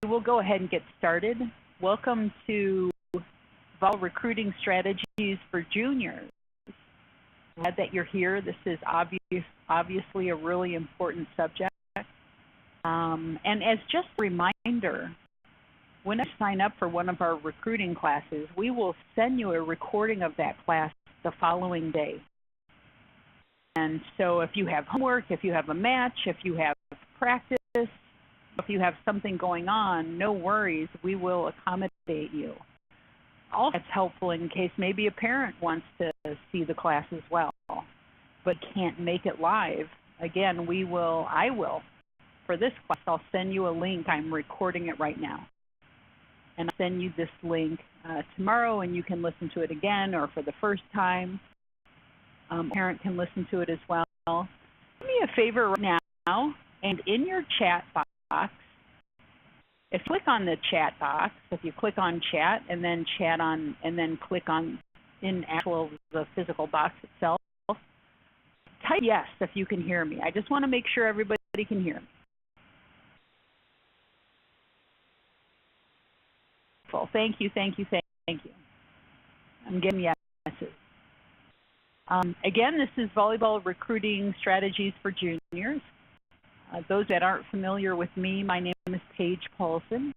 We'll go ahead and get started. Welcome to Volleyball Recruiting Strategies for Juniors. Glad that you're here. This is obviously a really important subject. And as just a reminder, when you sign up for one of our recruiting classes, we will send you a recording of that class the following day. And so if you have homework, if you have a match, if you have practice, if you have something going on, no worries, we will accommodate you. Also, that's helpful in case maybe a parent wants to see the class as well, but can't make it live. Again, I will. For this class, I'll send you a link. I'm recording it right now. And I'll send you this link tomorrow, and you can listen to it again, or for the first time. A parent can listen to it as well. Do me a favor right now, and in your chat box, if you click on the chat box, if you click on chat and then click on the physical box itself, type yes if you can hear me. I just want to make sure everybody can hear me. Thank you. I'm getting yeses. Again, this is Volleyball Recruiting Strategies for Juniors. Those that aren't familiar with me, my name is Paige Paulson.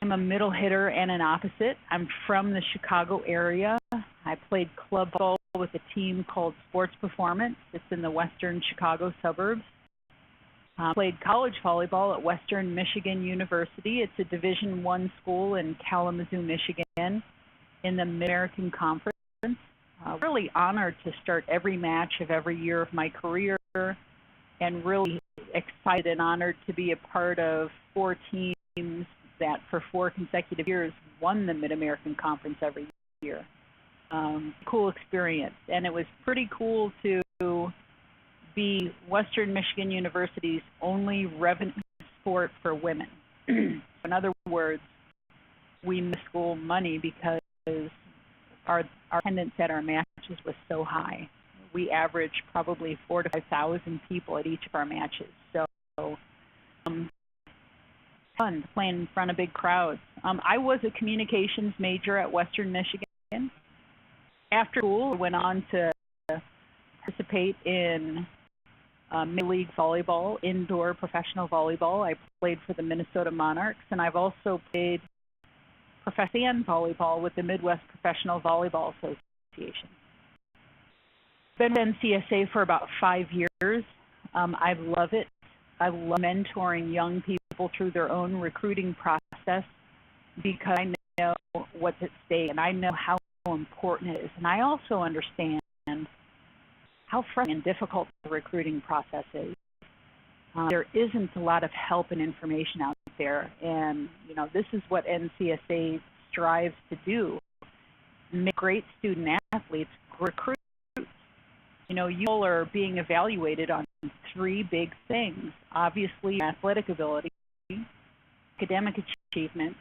I'm a middle hitter and an opposite. I'm from the Chicago area. I played club ball with a team called Sports Performance. It's in the western Chicago suburbs. Played college volleyball at Western Michigan University. It's a Division I school in Kalamazoo, Michigan, in the Mid-American Conference. Really honored to start every match of every year of my career, and really excited and honored to be a part of 4 teams that for 4 consecutive years won the Mid-American Conference every year. Cool experience, and it was pretty cool to be Western Michigan University's only revenue sport for women. In other words, we made school money because our attendance at our matches was so high. We averaged probably 4,000 to 5,000 people at each of our matches. So fun playing in front of big crowds. I was a communications major at Western Michigan. After school, I went on to participate in Major League Volleyball, indoor professional volleyball. I played for the Minnesota Monarchs, and I've also played professional volleyball with the Midwest Professional Volleyball Association. Been at NCSA for about 5 years. I love it. I love mentoring young people through their own recruiting process because I know what's at stake and I know how important it is. And I also understand how frustrating and difficult the recruiting process is. There isn't a lot of help and information out there, and this is what NCSA strives to do: make great student athletes, recruit. You all are being evaluated on 3 big things: obviously athletic ability, academic achievement,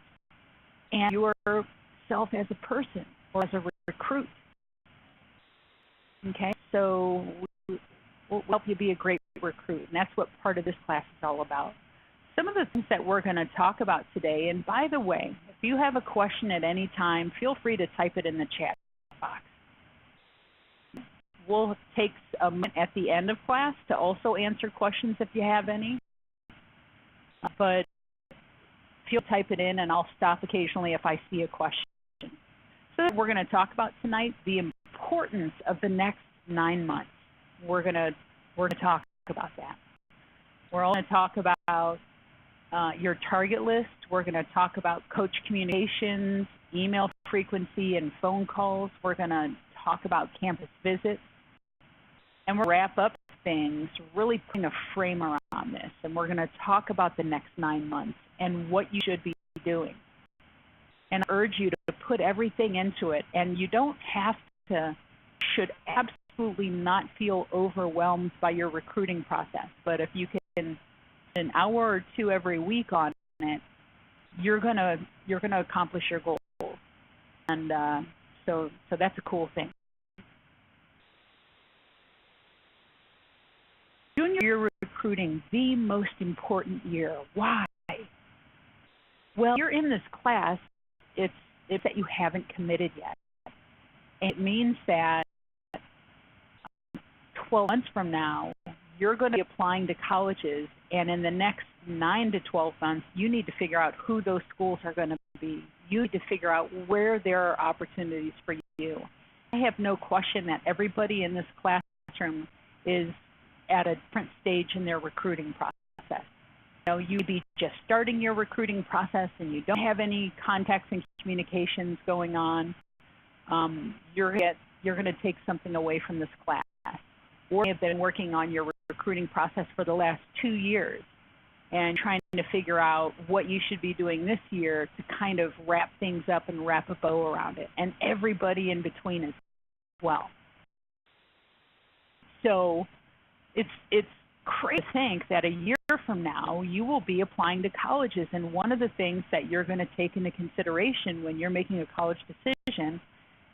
and yourself as a person or as a recruit. Okay, so we'll help you be a great recruit, and that's what part of this class is all about. Some of the things that we're going to talk about today, and by the way, if you have a question at any time, feel free to type it in the chat box. We'll take a minute at the end of class to also answer questions if you have any, but feel free to type it in, and I'll stop occasionally if I see a question. So we're going to talk about tonight the importance of the next 9 months. We're going to talk about that. We're all going to talk about your target list. We're going to talk about coach communications, email frequency, and phone calls. We're going to talk about campus visits. And we'll wrap up things, really putting a frame around this. And we're going to talk about the next 9 months and what you should be doing. And I urge you to put everything into it. And you don't have to, should absolutely not feel overwhelmed by your recruiting process. But if you can, an hour or 2 every week on it, you're gonna accomplish your goals. And so that's a cool thing. Junior year recruiting, the most important year. Why? Well, you're in this class, it's that you haven't committed yet. And it means that 12 months from now, you're going to be applying to colleges, and in the next 9 to 12 months, you need to figure out who those schools are going to be. You need to figure out where there are opportunities for you. I have no question that everybody in this classroom is at a different stage in their recruiting process. You know, you may be just starting your recruiting process and you don't have any contacts and communications going on. You're going to take something away from this class. Or you have been working on your recruiting process for the last 2 years and trying to figure out what you should be doing this year to kind of wrap things up and wrap a bow around it, and everybody in between as well. So it's crazy to think that a year from now you will be applying to colleges, and one of the things that you're going to take into consideration when you're making a college decision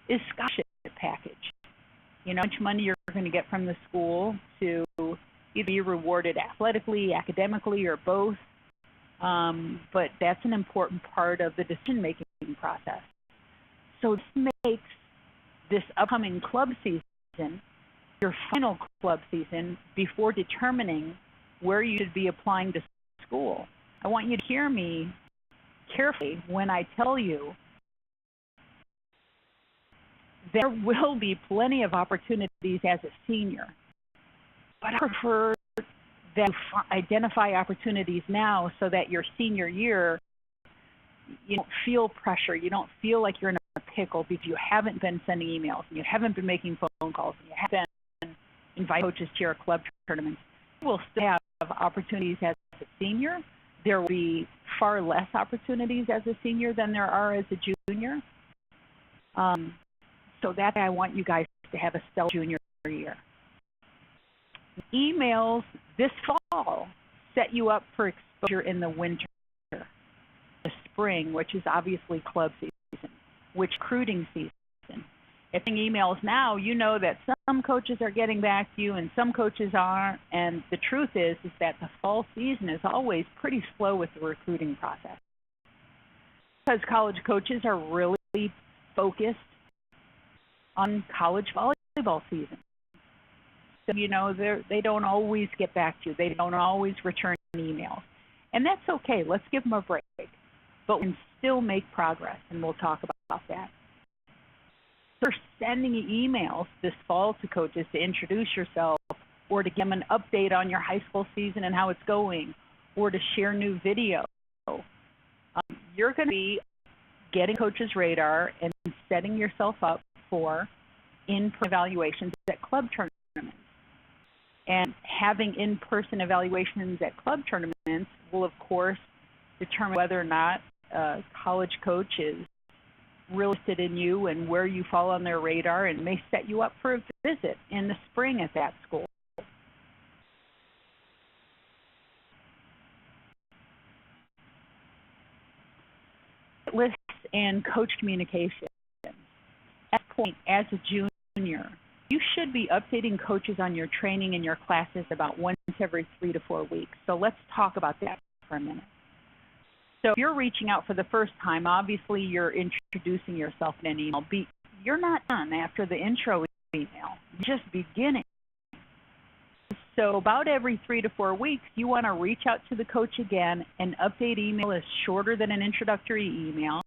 is scholarship package. You know, how much money you're going to get from the school to either be rewarded athletically, academically, or both. But that's an important part of the decision-making process. So this makes this upcoming club season your final club season before determining where you should be applying to school. I want you to hear me carefully when I tell you there will be plenty of opportunities as a senior, but I prefer that you identify opportunities now so that your senior year you don't feel pressure, you don't feel like you're in a pickle because you haven't been sending emails and you haven't been making phone calls and you haven't been inviting coaches to your club tournaments. You will still have opportunities as a senior. There will be far less opportunities as a senior than there are as a junior. So that's why I want you guys to have a stellar junior year. Emails this fall set you up for exposure in the winter, the spring, which is obviously club season, which recruiting season. If you emails now, you know that some coaches are getting back to you and some coaches aren't. And the truth is that the fall season is always pretty slow with the recruiting process because college coaches are really focused on college volleyball season. So, you know, they don't always get back to you. They don't always return emails. And that's okay. Let's give them a break. But we can still make progress, and we'll talk about that. So you're sending emails this fall to coaches to introduce yourself or to give them an update on your high school season and how it's going or to share new video. You're going to be getting coaches' radar and setting yourself up for in-person evaluations at club tournaments. And having in-person evaluations at club tournaments will, of course, determine whether or not a college coach is really interested in you and where you fall on their radar, and may set you up for a visit in the spring at that school. Lists and coach communication. At that point, as a junior, you should be updating coaches on your training and your classes about once every 3 to 4 weeks. So let's talk about that for a minute. So if you're reaching out for the first time, obviously you're introducing yourself in an email. You're not done after the intro email. You're just beginning. So about every 3 to 4 weeks, you want to reach out to the coach again. An update email is shorter than an introductory email.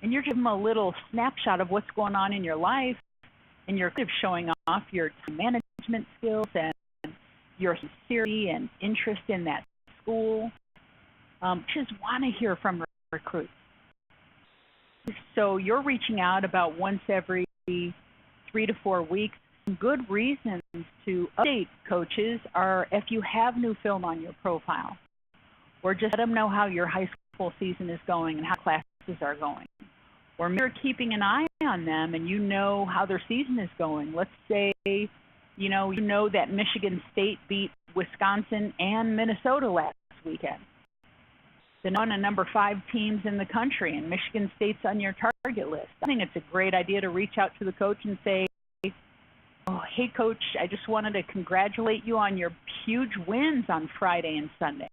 And you're giving them a little snapshot of what's going on in your life. And you're kind of showing off your time management skills and your sincerity and interest in that school. Just want to hear from recruits. So you're reaching out about once every 3 to 4 weeks. Some good reasons to update coaches are if you have new film on your profile, or just let them know how your high school season is going and how classes are going. Or maybe you're keeping an eye on them and you know how their season is going. Let's say, you know that Michigan State beat Wisconsin and Minnesota last weekend. They're one of number 5 teams in the country, and Michigan State's on your target list. I think it's a great idea to reach out to the coach and say, oh, hey, coach, I just wanted to congratulate you on your huge wins on Friday and Sunday.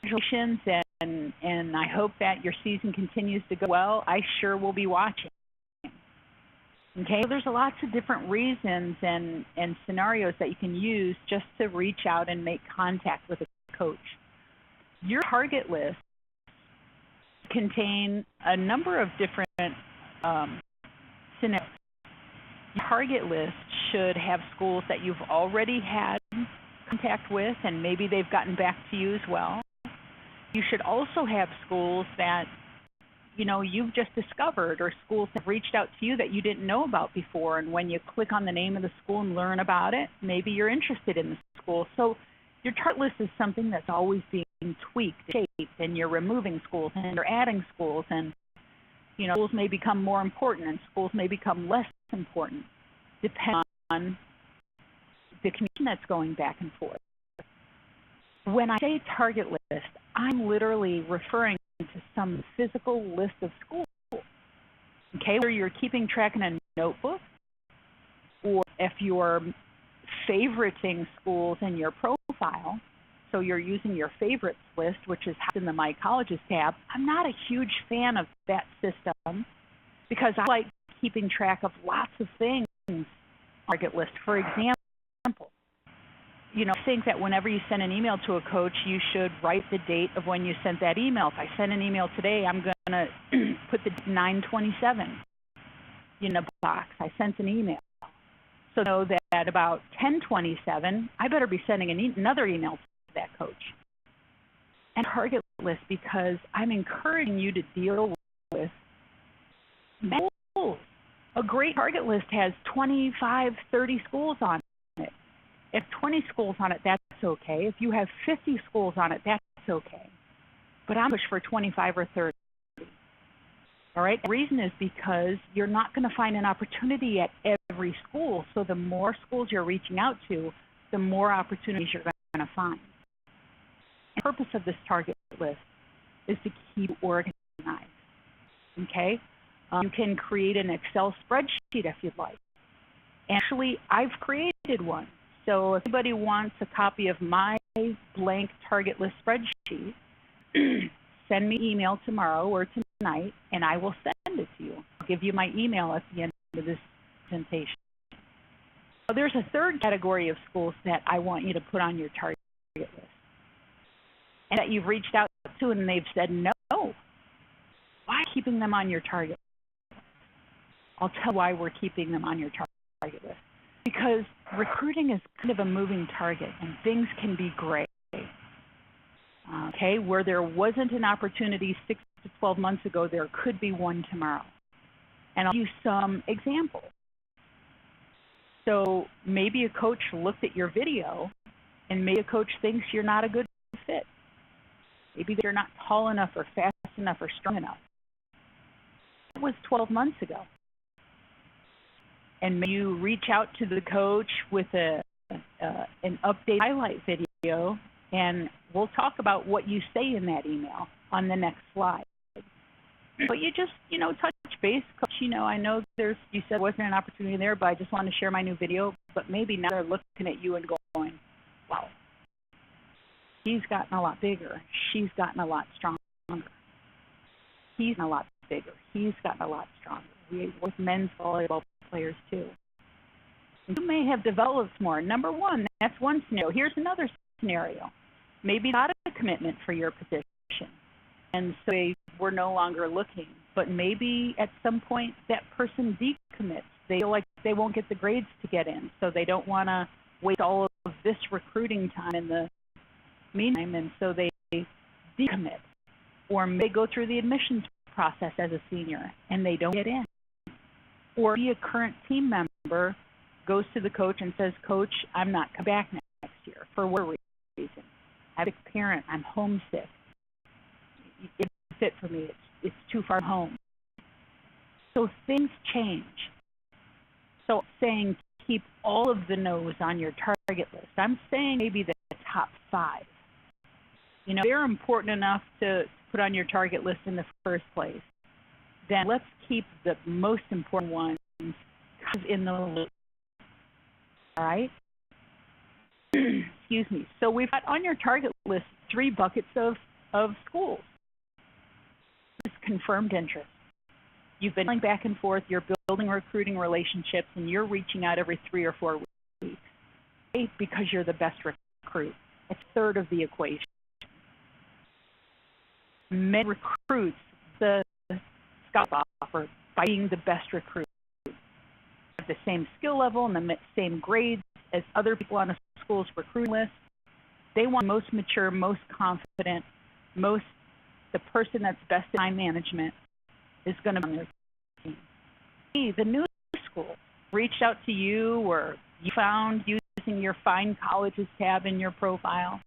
Congratulations, and I hope that your season continues to go well. I sure will be watching. Okay, there's lots of different reasons and scenarios that you can use just to reach out and make contact with a coach. Your target list contain a number of different scenarios. Your target list should have schools that you've already had contact with, and maybe they've gotten back to you as well. You should also have schools that you've just discovered, or schools have reached out to you that you didn't know about before, and when you click on the name of the school and learn about it, maybe you're interested in the school. So your target list is something that's always being tweaked, shaped, and you're removing schools and you're adding schools, and schools may become more important and schools may become less important depending on the communication that's going back and forth. When I say target list, I'm literally referring to some physical list of schools. Okay, whether you're keeping track in a notebook, or if you're favoriting schools in your profile, so you're using your favorites list, which is in the My Colleges tab. I'm not a huge fan of that system because I like keeping track of lots of things on target list. For example, I think that whenever you send an email to a coach, you should write the date of when you sent that email. If I send an email today, I'm going to put the 9/27 in a box. I sent an email. So know that about 10/27, I better be sending another email to that coach. And target list, because I'm encouraging you to deal with schools. A great target list has 25, 30 schools on it. If 20 schools on it, that's okay. If you have 50 schools on it, that's okay. But I'm pushing for 25 or 30. All right? The reason is because you're not going to find an opportunity at every school. So the more schools you're reaching out to, the more opportunities you're going to find. The purpose of this target list is to keep organized. Okay? You can create an Excel spreadsheet if you'd like. Actually, I've created one. So if anybody wants a copy of my blank target list spreadsheet, send me an email tomorrow or tonight, and I will send it to you. I'll give you my email at the end of this presentation. So there's a third category of schools that I want you to put on your target list, and that you've reached out to and they've said no. Why keeping them on your target list? I'll tell you why we're keeping them on your target list. Because recruiting is kind of a moving target, and things can be gray. Okay, where there wasn't an opportunity 6 to 12 months ago, there could be one tomorrow. And I'll give you some examples. So maybe a coach looked at your video, and maybe a coach thinks you're not a good fit. Maybe you're not tall enough or fast enough or strong enough. That was 12 months ago. And maybe you reach out to the coach with an update highlight video, and we'll talk about what you say in that email on the next slide. But you just, touch base. Coach, I know you said there wasn't an opportunity there, but I just want to share my new video. But maybe now they're looking at you and going, wow, he's gotten a lot bigger. She's gotten a lot stronger. He's gotten a lot bigger. He's gotten a lot stronger. We work with men's volleyball players too. You may have developed more. Number one, that's one scenario. Here's another scenario. Maybe not a commitment for your position, and so they were no longer looking. But maybe at some point that person decommits. They feel like they won't get the grades to get in, so they don't want to waste all of this recruiting time in the meantime, and so they decommit. Or they go through the admissions process as a senior and they don't get in. Or a current team member goes to the coach and says, Coach, I'm not coming back next year for whatever reason. I have a sick parent. I'm homesick. It's fit for me. It's too far home. So things change. So I'm saying keep all of the no's on your target list. I'm saying maybe the top 5. They're important enough to put on your target list in the first place. Then let's keep the most important ones in the list. All right? Excuse me. So we've got on your target list 3 buckets of schools. is confirmed interest. You've been going back and forth, you're building recruiting relationships, and you're reaching out every 3 or 4 weeks. Because you're the best recruit. It's a third of the equation. Many recruits, the scholarship offer by being the best recruit, have the same skill level and the same grades as other people on a school's recruiting list. They want most mature, most confident, the person that's best in time management is going to be on their team. The new school reached out to you, or you found using your Find Colleges tab in your profile.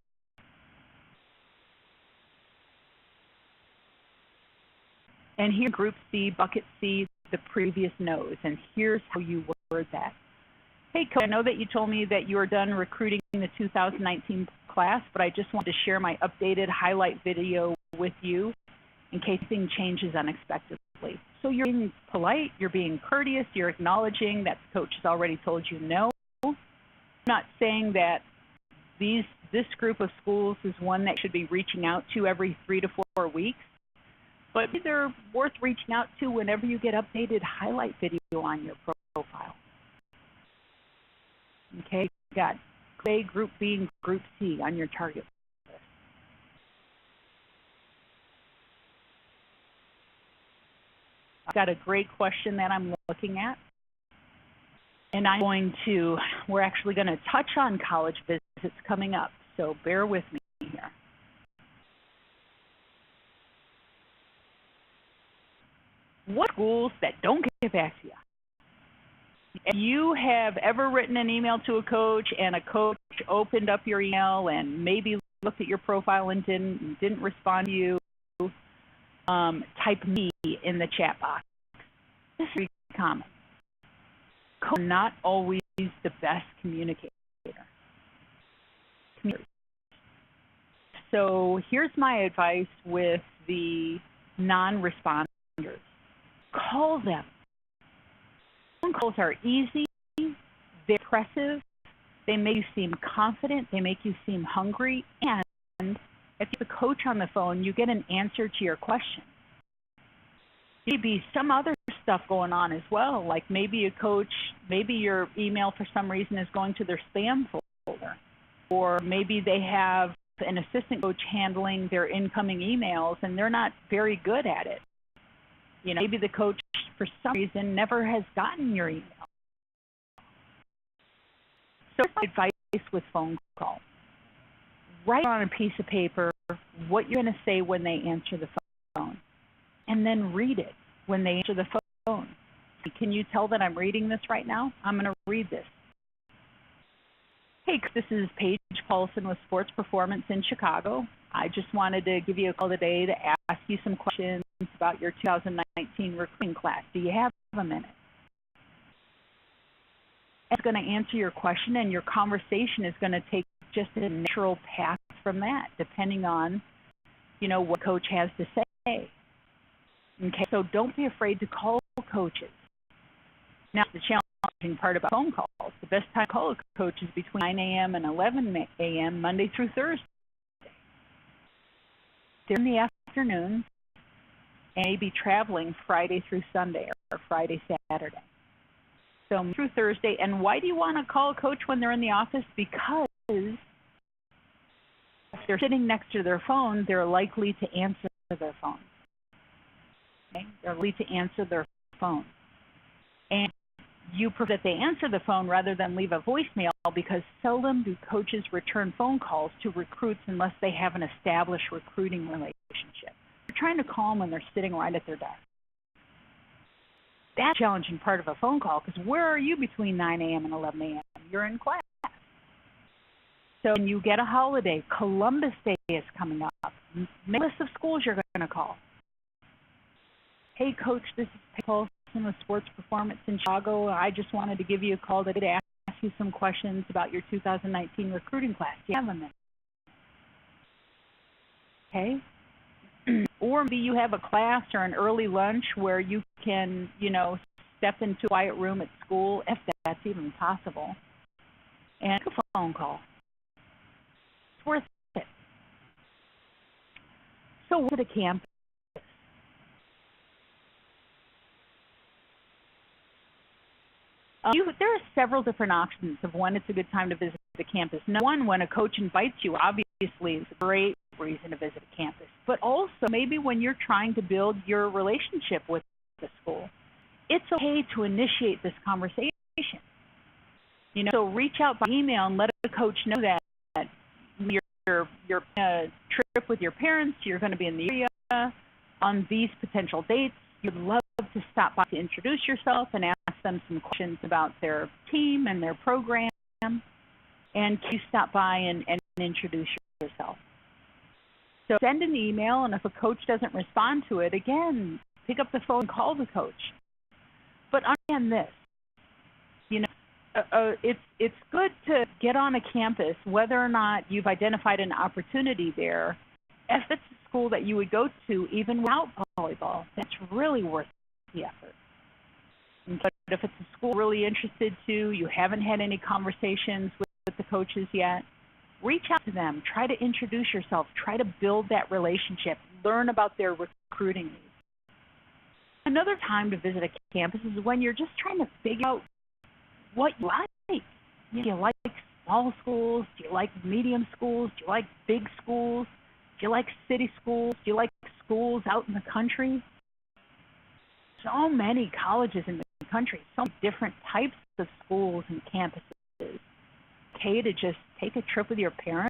And here, Group C, Bucket C, the previous no's. And here's how you word that. Hey, Coach, I know that you told me that you are done recruiting the 2019 class, but I just wanted to share my updated highlight video with you in case things changes unexpectedly. So you're being polite, you're being courteous, you're acknowledging that the coach has already told you no. I'm not saying that this group of schools is one that should be reaching out to every 3 to 4 weeks, but they're worth reaching out to whenever you get updated highlight video on your profile. Okay, you got A, Group B, and Group C on your target list. I've got a great question that I'm looking at. And we're actually going to touch on college visits coming up, so bear with me here. What schools that don't get back to you? If you have ever written an email to a coach and a coach opened up your email and maybe looked at your profile and didn't respond to you, type me in the chat box. This is very common. Coach is not always the best communicator. So here's my advice with the non-responders. Call them. Phone calls are easy, they're impressive, they make you seem confident, they make you seem hungry, and if you have a coach on the phone, you get an answer to your question. Maybe some other stuff going on as well, like maybe your email for some reason is going to their spam folder, or maybe they have an assistant coach handling their incoming emails and they're not very good at it. Maybe the coach, for some reason, never has gotten your email. So here's my advice with phone calls. Write on a piece of paper what you're going to say when they answer the phone, and then read it when they answer the phone. Can you tell that I'm reading this right now? I'm going to read this. Hey, this is Paige Paulson with Sports Performance in Chicago. I just wanted to give you a call today to ask you some questions about your 2019 recruiting class. Do you have a minute? It's going to answer your question, and your conversation is going to take just a natural path from that, depending on, what coach has to say. Okay, so don't be afraid to call coaches. Now, the challenging part about phone calls, the best time to call a coach is between 9 a.m. and 11 a.m. Monday through Thursday. During the afternoon, and maybe traveling Friday through Sunday or Friday, Saturday. So through Thursday. And why do you want to call a coach when they're in the office? Because if they're sitting next to their phone, they're likely to answer their phone. Okay? They're likely to answer their phone. And you prefer that they answer the phone rather than leave a voicemail, because seldom do coaches return phone calls to recruits unless they have an established recruiting relationship. You're trying to call them when they're sitting right at their desk. That's the challenging part of a phone call, because where are you between 9 a.m. and 11 a.m.? You're in class. So when you get a holiday, Columbus Day is coming up. Make a list of schools you're going to call. Hey, Coach, this is Paige Paulson with Sports Performance in Chicago. I just wanted to give you a call today to ask you some questions about your 2019 recruiting class. Do you have a minute? Okay. Or maybe you have a class or an early lunch where you can, step into a quiet room at school, if that's even possible, and make a phone call. It's worth it. So, what's a campus? There are several different options of when it's a good time to visit the campus. Number one, when a coach invites you, obviously is a great reason to visit a campus. But also maybe when you're trying to build your relationship with the school, it's okay to initiate this conversation. So reach out by email and let a coach know that your trip with your parents, you're going to be in the area on these potential dates. You'd love to stop by to introduce yourself and ask them some questions about their team and their program. And can you stop by and introduce yourself? So send an email, and if a coach doesn't respond to it, again, pick up the phone and call the coach. But understand this, it's good to get on a campus, whether or not you've identified an opportunity there. If it's a school that you would go to even without volleyball, that's really worth the effort. But if it's a school really interested to, you haven't had any conversations with the coaches yet, reach out to them, try to introduce yourself, try to build that relationship, learn about their recruiting needs. Another time to visit a campus is when you're just trying to figure out what you like. Do you like small schools? Do you like medium schools? Do you like big schools? Do you like city schools? Do you like schools out in the country? So many colleges in the country, so many different types of schools and campuses. Okay, to just take a trip with your parents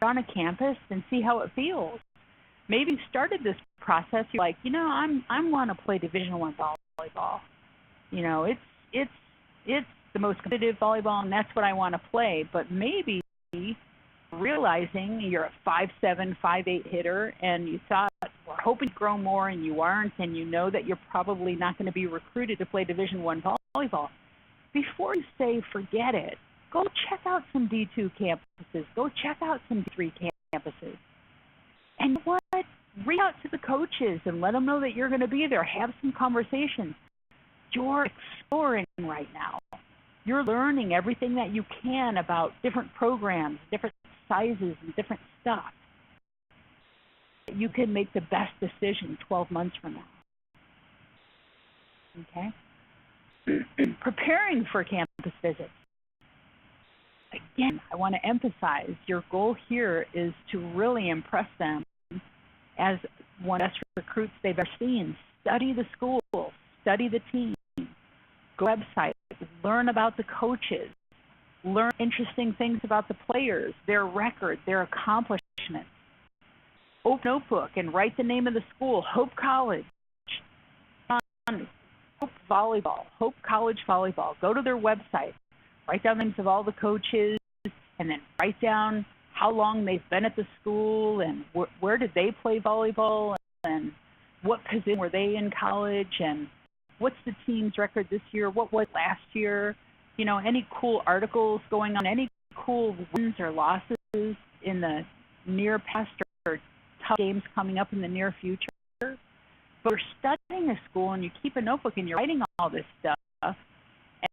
on a campus and see how it feels. Maybe you started this process, you're like, I want to play Division I volleyball. It's the most competitive volleyball, and that's what I want to play. But maybe realizing you're a 5'7", 5'8" hitter, and you thought, we're hoping to grow more, and you aren't, and you know that you're probably not going to be recruited to play Division I volleyball. Before you say forget it, go check out some D2 campuses. Go check out some D3 campuses. And what? Reach out to the coaches and let them know that you're going to be there. Have some conversations. You're exploring right now. You're learning everything that you can about different programs, different sizes, and different stuff. You can make the best decision 12 months from now. Okay? Preparing for campus visits. Again, I want to emphasize your goal here is to really impress them as one of the best recruits they've ever seen. Study the school, study the team, go to the website, learn about the coaches, learn interesting things about the players, their record, their accomplishments. Open a notebook and write the name of the school, Hope College, Hope Volleyball, Hope College Volleyball. Go to their website, write down the names of all the coaches, and then write down how long they've been at the school and where did they play volleyball and what position were they in college and what's the team's record this year, what was last year, any cool articles going on, any cool wins or losses in the near past or tough games coming up in the near future. But you're studying a school and you keep a notebook and you're writing all this stuff, and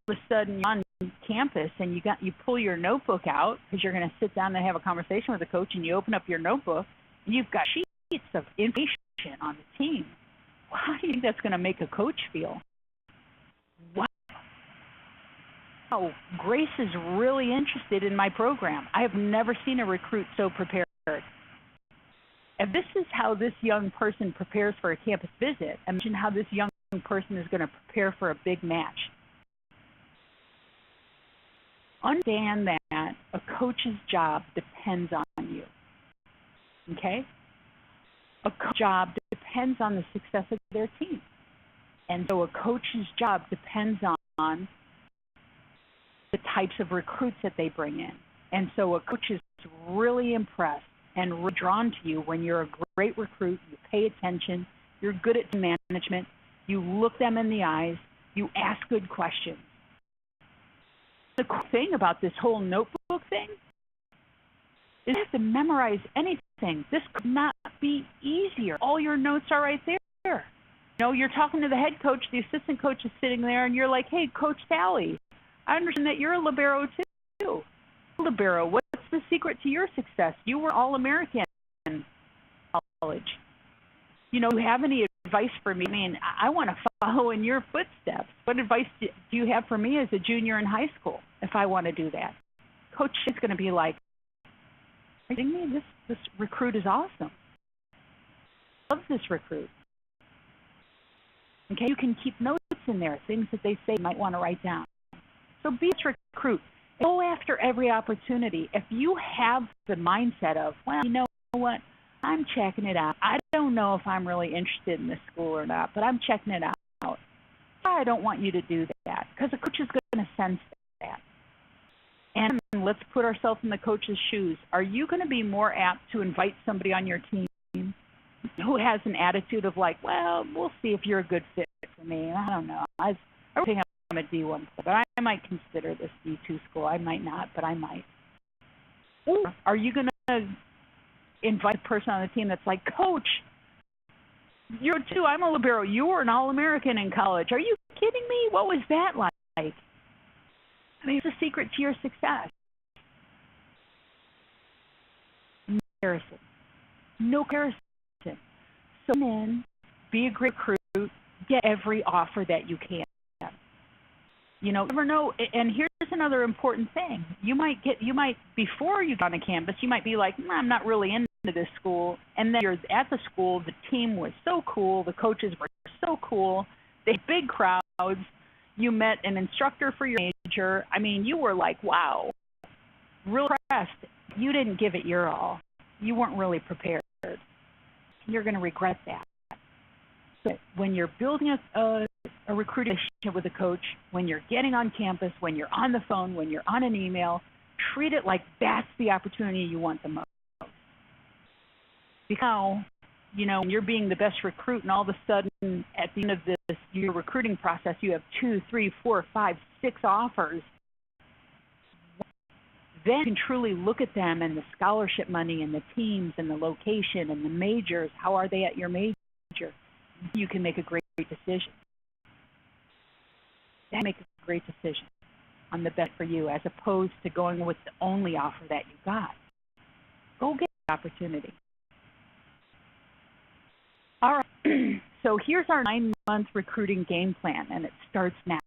all of a sudden you're on campus and you pull your notebook out because you're going to sit down and have a conversation with the coach, and you open up your notebook and you've got sheets of information on the team. How do you think that's going to make a coach feel? Wow, Grace is really interested in my program. I have never seen a recruit so prepared. If this is how this young person prepares for a campus visit, imagine how this young person is going to prepare for a big match. Understand that a coach's job depends on you. Okay? A coach's job depends on the success of their team. And so a coach's job depends on the types of recruits that they bring in. And so a coach is really impressed and really drawn to you when you're a great recruit, you pay attention, you're good at management, you look them in the eyes, you ask good questions. The cool thing about this whole notebook thing is you have to memorize anything. This could not be easier. All your notes are right there. You're talking to the head coach, the assistant coach is sitting there, and you're like, hey, Coach Sally, I understand that you're a libero too. Libero, what's the secret to your success? You were All-American in college. Do you have any advice for me? I mean, I want to follow in your footsteps. What advice do you have for me as a junior in high school if I want to do that? Coach is going to be like, are you kidding me? This recruit is awesome. I love this recruit. Okay, you can keep notes in there, things that they say you might want to write down. So be a recruit. Go after every opportunity. If you have the mindset of, well, you know what, I'm checking it out. I don't know if I'm really interested in this school or not, but I'm checking it out. I don't want you to do that because the coach is going to sense that. And let's put ourselves in the coach's shoes. Are you going to be more apt to invite somebody on your team who has an attitude of like, well, we'll see if you're a good fit for me. I don't know. I think I'm a D1, but I might consider this D2 school. I might not, but I might. Or are you going to invite a person on the team that's like, Coach, you're two, I'm a libero. You were an All-American in college. Are you kidding me? What was that like? I mean, it's a secret to your success. No comparison. No comparison. So then, be a great recruit. Get every offer that you can. You know, never know. And here's another important thing. You might before you get on a campus, you might be like, I'm not really into this school. And then you're at the school, the team was so cool, the coaches were so cool, they had big crowds, you met an instructor for your major. I mean, you were like, wow, real impressed. You didn't give it your all. You weren't really prepared. You're going to regret that. So when you're building a recruiting relationship with a coach, when you're getting on campus, when you're on the phone, when you're on an email, treat it like that's the opportunity you want the most. Because now, you know, when you're being the best recruit and all of a sudden at the end of your recruiting process, you have 2, 3, 4, 5, 6 offers, then you can truly look at them and the scholarship money and the teams and the location and the majors. How are they at your major? You can make a great decision. Then make a great decision on the best for you as opposed to going with the only offer that you got. Go get the opportunity. All right, so here's our 9-month recruiting game plan, and it starts now.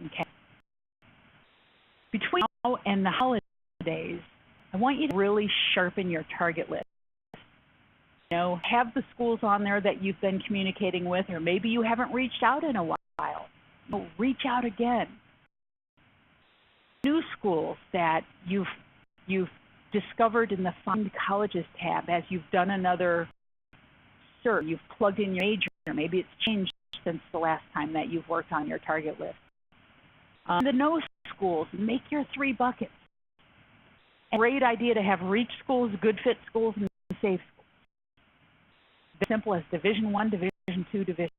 Okay. Between now and the holidays, I want you to really sharpen your target list. You know, have the schools on there that you've been communicating with, or maybe you haven't reached out in a while. So reach out again. New schools that you've discovered in the Find Colleges tab as you've done another search. You've plugged in your major. Maybe it's changed since the last time that you've worked on your target list. The no schools, make your 3 buckets. A great idea to have reach schools, good fit schools, and safe schools. As simple as Division I, Division II, Division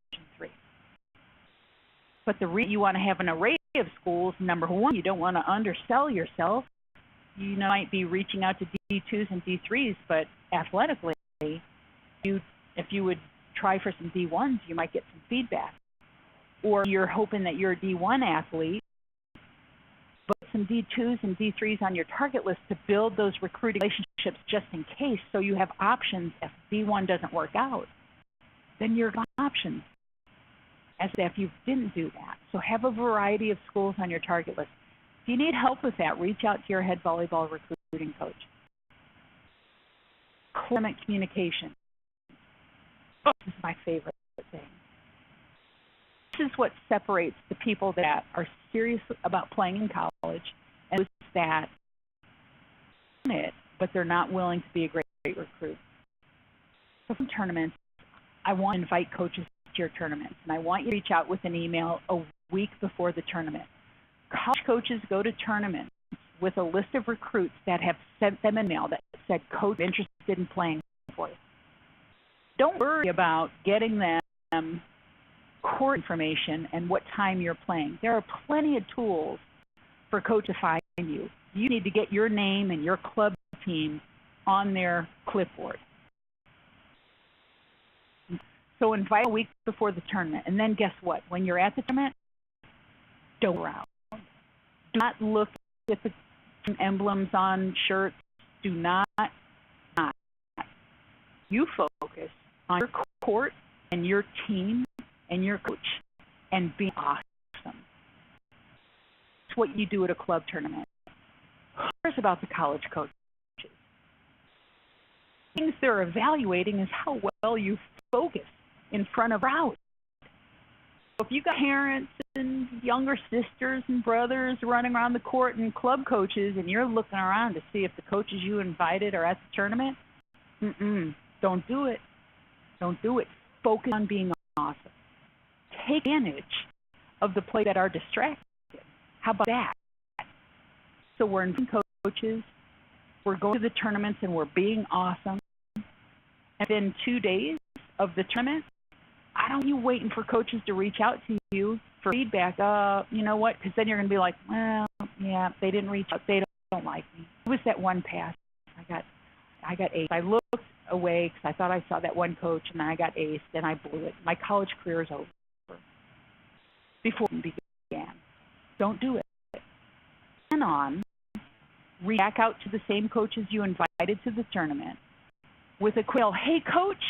III. But you want to have an array of schools. Number one, you don't want to undersell yourself. You might be reaching out to D2s and D3s, but athletically, if you would try for some D1s, you might get some feedback. Or you're hoping that you're a D1 athlete, but some D2s and D3s on your target list to build those recruiting relationships just in case, so you have options if D1 doesn't work out. Then you're got options as if you didn't do that. So have a variety of schools on your target list. If you need help with that, reach out to your head volleyball recruiting coach. Climate communication. Oh, this is my favorite thing. This is what separates the people that are serious about playing in college and those that want it, but they're not willing to be a great recruit. So from tournaments, I want to invite coaches to your tournaments, and I want you to reach out with an email a week before the tournament. College coaches go to tournaments with a list of recruits that have sent them an email that said, Coach, interested in playing for you. Don't worry about getting them court information and what time you're playing. There are plenty of tools for coach to find you. You need to get your name and your club team on their clipboard. So invite a week before the tournament, and then guess what? When you're at the tournament, don't go around. Do not look at the emblems on shirts. Do not. You focus on your court your team and your coach and being awesome. It's what you do at a club tournament. Who cares about the college coaches? Things they're evaluating is how well you focus in front of crowds. If you got parents and younger sisters and brothers running around the court and club coaches, and you're looking around to see if the coaches you invited are at the tournament, don't do it. Don't do it. Focus on being awesome. Take advantage of the play that are distracted. How about that? So we're inviting coaches, we're going to the tournaments, and we're being awesome. And within 2 days of the tournament, I don't want you waiting for coaches to reach out to you for feedback. You know what? Because then you're going to be like, well, yeah, they didn't reach out. They don't like me. It was that one pass. I got aced. I looked away because I thought I saw that one coach, and then I got aced, and I blew it. My college career is over before it began. Don't do it. And reach back out to the same coaches you invited to the tournament with a quill. Hey, coach,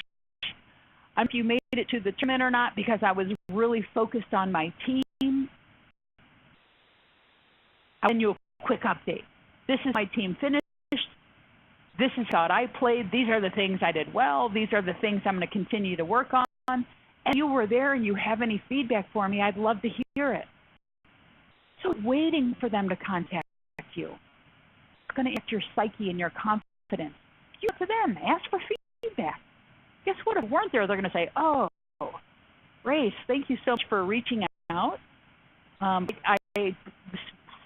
I don't know if you made it to the tournament or not because I was really focused on my team. I'll send you a quick update. This is my team finished. This is how I played. These are the things I did well. These are the things I'm going to continue to work on. And if you were there and you have any feedback for me, I'd love to hear it. So waiting for them to contact you. It's going to affect your psyche and your confidence. You go to them. Ask for feedback. Guess what? If they weren't there, they're going to say, oh, Grace, thank you so much for reaching out. I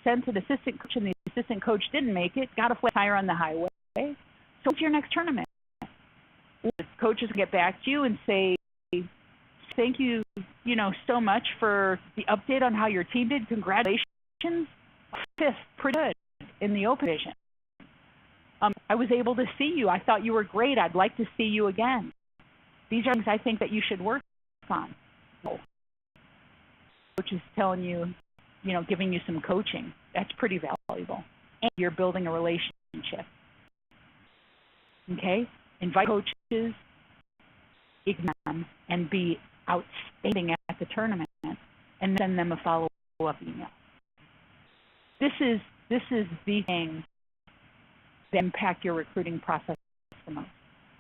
sent an assistant coach, and the assistant coach didn't make it, got a flat tire on the highway. So what's your next tournament? The coaches get back to you and say, thank you, so much for the update on how your team did. Congratulations. 5th, pretty good in the open division. I was able to see you. I thought you were great. I'd like to see you again. These are things I think that you should work on. Coach is telling you, giving you some coaching. That's pretty valuable. And you're building a relationship. Okay? Invite coaches, ignore them, and be outstanding at the tournament, and send them a follow-up email. This is the thing that impacts your recruiting process the most.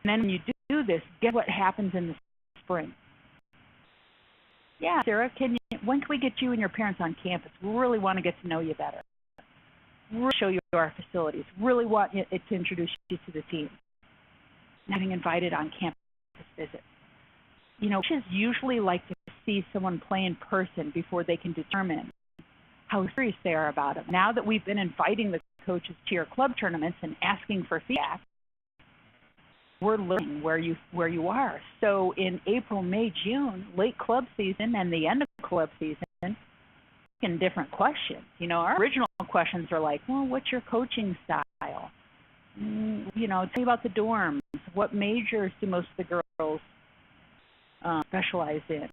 And then when you do this, guess what happens in the spring? Yeah, Sarah, when can we get you and your parents on campus? We really want to get to know you better. Really show you our facilities. Really want it to introduce you to the team. Having invited on campus visits. Coaches usually like to see someone play in person before they can determine how serious they are about it. Now that we've been inviting the coaches to your club tournaments and asking for feedback, we're learning where you are. So in April, May, June, late club season and the end of club season, in different questions. Our original questions are like, well, what's your coaching style? Tell me about the dorms. What majors do most of the girls specialize in?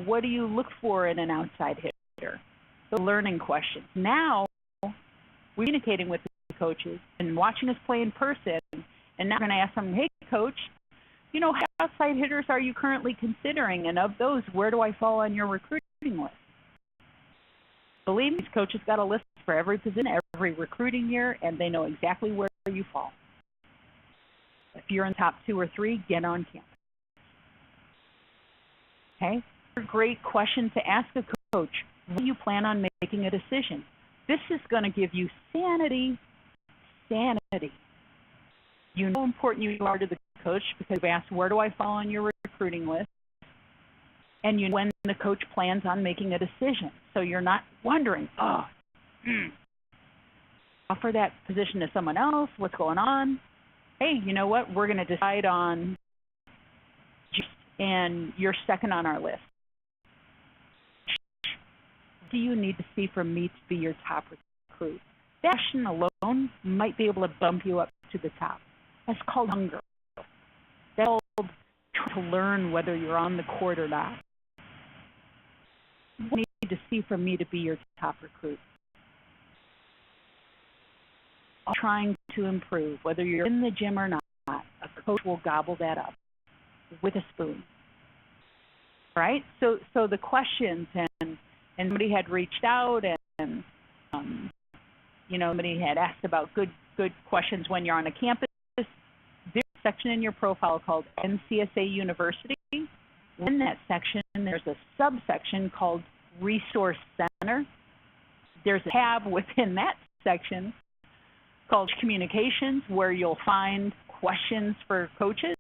What do you look for in an outside hitter? The learning questions. Now, we're communicating with the coaches and watching us play in person, and now we're going to ask them, hey, coach, how outside hitters are you currently considering? And of those, where do I fall on your recruiting list? Believe me, these coaches got a list for every position, every recruiting year, and they know exactly where you fall. If you're in the top 2 or 3, get on campus. Okay? A great question to ask a coach. When do you plan on making a decision? This is going to give you sanity. Sanity. You know how important you are to the coach because you've asked, where do I fall on your recruiting list? And you know when the coach plans on making a decision. So you're not wondering, offer that position to someone else, what's going on? Hey, you know what? We're going to decide on, and you're second on our list. What do you need to see from me to be your top recruit? That question alone might be able to bump you up to the top. That's called hunger. That's called trying to learn whether you're on the court or not. What do you need to see from me to be your top recruit? Trying to improve, whether you're in the gym or not, a coach will gobble that up with a spoon. right? So the questions, and somebody had reached out, and somebody had asked about good questions when you're on a campus. There's a section in your profile called NCSA University. In that section, there's a subsection called Resource Center. There's a tab within that section called Communications, where you'll find questions for coaches.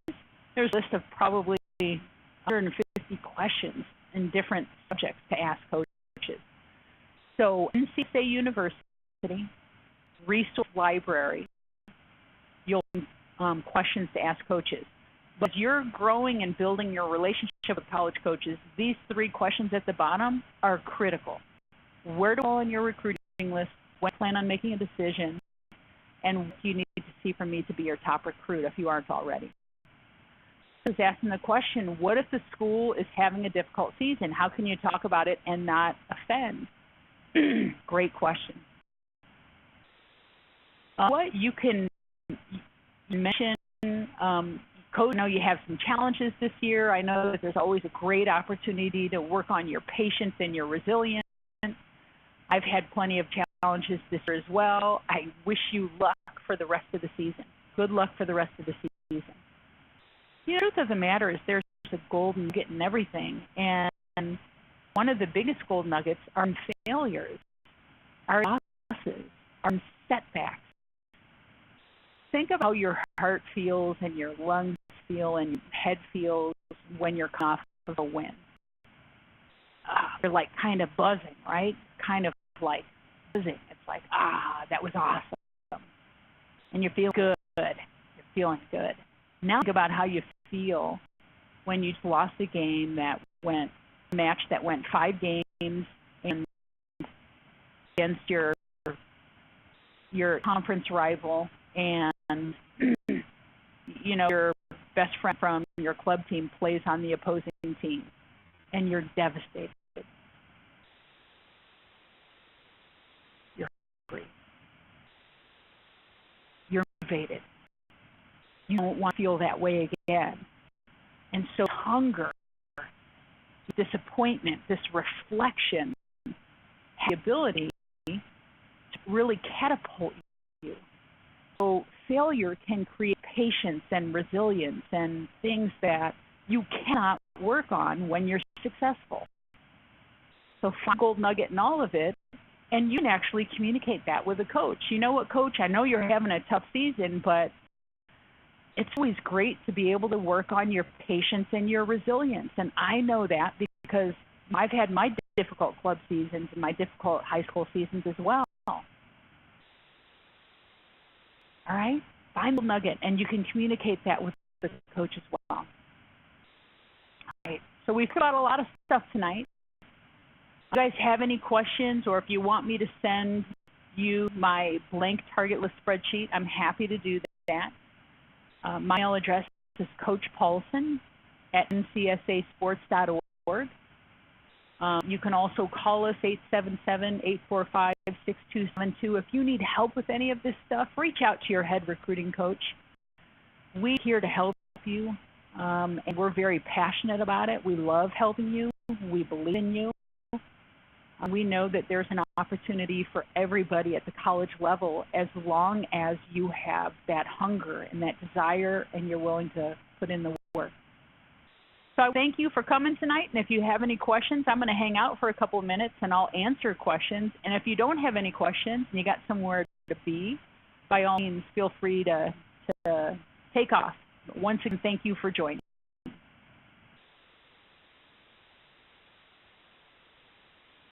There's a list of probably 150 questions in different subjects to ask coaches. So NCSA University, Resource Library, you'll find questions to ask coaches. But as you're growing and building your relationship with college coaches, these 3 questions at the bottom are critical. Where do you go on your recruiting list? When do you plan on making a decision? And what do you need to see from me to be your top recruit if you aren't already? So it's asking the question, what if the school is having a difficult season? How can you talk about it and not offend? Great question. What you can mention, coach, I know you have some challenges this year. I know that there's always a great opportunity to work on your patience and your resilience. I've had plenty of challenges this year as well. I wish you luck for the rest of the season. Good luck for the rest of the season. The truth of the matter is there's a golden nugget in everything, and one of the biggest gold nuggets are failures, are losses, are setbacks. Think of how your heart feels and your lungs feel and your head feels when you're coming off of a win. You're like kind of buzzing, right? Kind of like buzzing. It's like, that was awesome. And you feel good. You're feeling good. Now think about how you feel when you lost a match that went 5 games and against your conference rival, and your best friend from your club team plays on the opposing team, and you're devastated. You're hungry. You're motivated. You don't want to feel that way again. And so hunger, disappointment, this reflection, has the ability to really catapult you. So failure can create patience and resilience and things that you cannot work on when you're successful. So find gold nugget in all of it, and you can actually communicate that with a coach. You know what, coach, I know you're having a tough season, but it's always great to be able to work on your patience and your resilience. And I know that because I've had my difficult club seasons and my difficult high school seasons as well. All right? Find the nugget, and you can communicate that with the coach as well. All right. So we've got a lot of stuff tonight. If you guys have any questions, or if you want me to send you my blank target list spreadsheet, I'm happy to do that. My email address is coachpaulson@ncsasports.org. You can also call us 877-845-6272. If you need help with any of this stuff, reach out to your head recruiting coach. We're here to help you, and we're very passionate about it. We love helping you. We believe in you. We know that there's an opportunity for everybody at the college level as long as you have that hunger and that desire and you're willing to put in the work. So I thank you for coming tonight, and if you have any questions, I'm going to hang out for a couple of minutes and I'll answer questions. And if you don't have any questions and you got somewhere to be, by all means, feel free to take off. But once again, thank you for joining.